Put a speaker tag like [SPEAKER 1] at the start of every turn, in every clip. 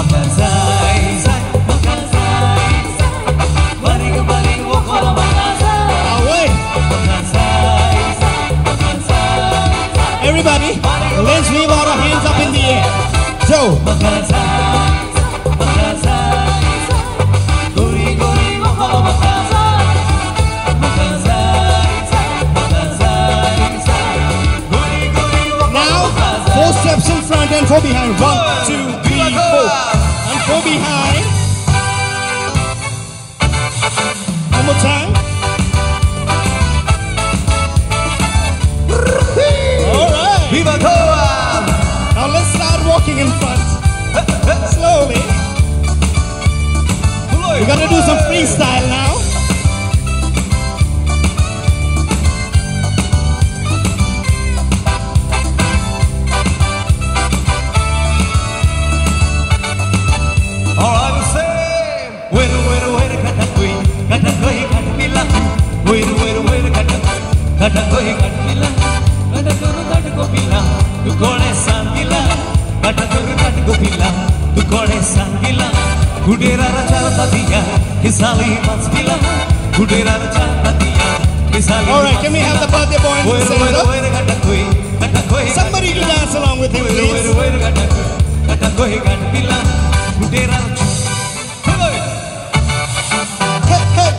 [SPEAKER 1] makan zai, makan zai. Kembali wo kalau makan zai.
[SPEAKER 2] Away.
[SPEAKER 1] Makan zai, makan zai.
[SPEAKER 2] Everybody, let's wave our hands up in the air. Joe.
[SPEAKER 1] Makan zai, makan zai. Guri guri wo kalau makan zai. Makan zai, makan zai. Guri guri wo kalau makan zai.
[SPEAKER 2] Now, 4 steps in front and 4 behind. 1, 2, 3, 4. And 4 behind. One more time. Alright.
[SPEAKER 1] Viva Goa!
[SPEAKER 2] Now let's start walking in front. Slowly. We're gonna do some freestyle now.
[SPEAKER 1] Alright, we say, wait, katakui, katapila. Wait, katakui, katapila. Katakopila, tu kore sangila. Katakopila, tu kore sangila. Kudera raja tadia, kisali matspila. Kudera raja tadia, kisali.
[SPEAKER 2] Alright, can we have the birthday boy in the center?
[SPEAKER 1] Wait, katakui.
[SPEAKER 2] Somebody to dance along with him, please.
[SPEAKER 1] Wait, katakui, katapila. Kudera raja.
[SPEAKER 2] Hey, hey.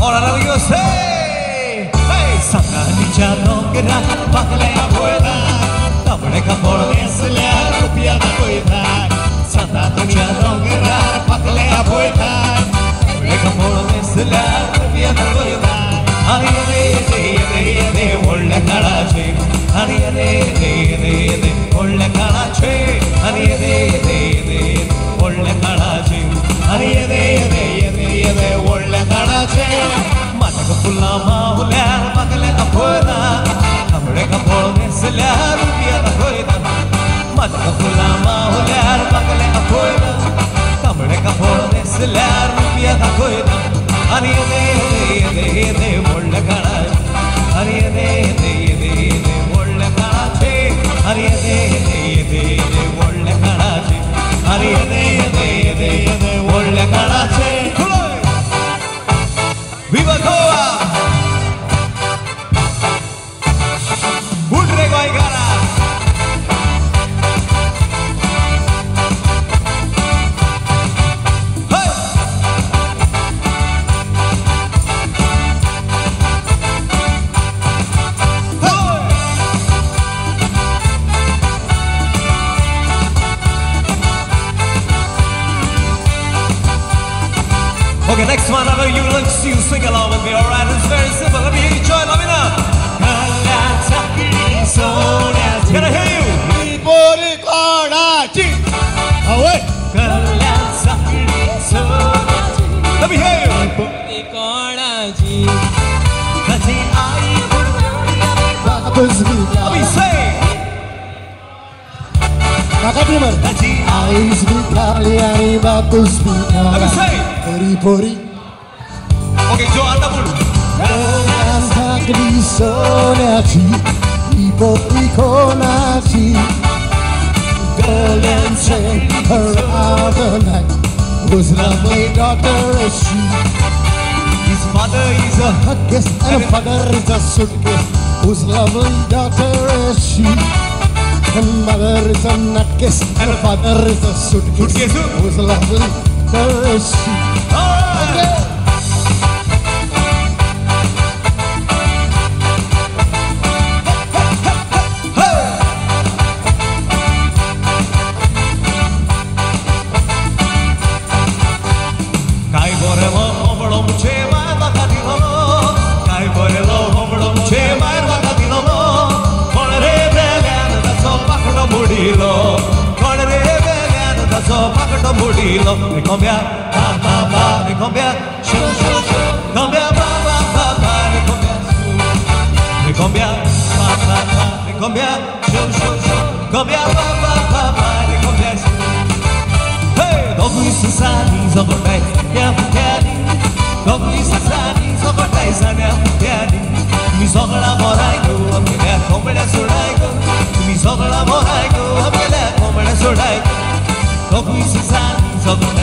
[SPEAKER 1] Ahora lo digo, hey, Santa dicha no querrá, bájale a pueda, dame por desle a rupia de pueda. Santa dicha no querrá, bájale a pueda, dame por desle a rupia de pueda. Ariade, olle karache, ariade, olle karache, ariade, olle karache, ariade, olle karache. Matakapulla maula, bakale apoda, hamre kapol desla rupia da koida. Matakapulla maula, bakale apoda, hamre kapol desla rupia da koida. Ariade, olle karache, ariade, olle karache, ariade, olle karache, ariade, olle karache. Viva Goa! Udre Goigara! Hey! Okay, next one, I know you look, you sing along with me, alright? It's very simple. Let me hear you join, let me know. Can I hear you?
[SPEAKER 2] Away.
[SPEAKER 1] Let me hear you. Let me say. Let me say. Okay, Joe, anda dulu.
[SPEAKER 3] Girl dancing around the night, whose lovely daughter is she?
[SPEAKER 1] His mother is a
[SPEAKER 3] hot guest and her father is a suitcase, whose lovely daughter is she? Her mother is a nutcase and her father is a suitcase, whose lovely daughter is she? Okay.
[SPEAKER 1] Mudilo, come here. ba de combia show show show combia ba de combia de combia ba de combia show show show combia ba de combia hey dogu isani zogotai ya mutani dogu isani zogotai sana mutani mi sogla moraigo amela combia suraigo mi sogla moraigo amela combia suraigo dogu isani zogotai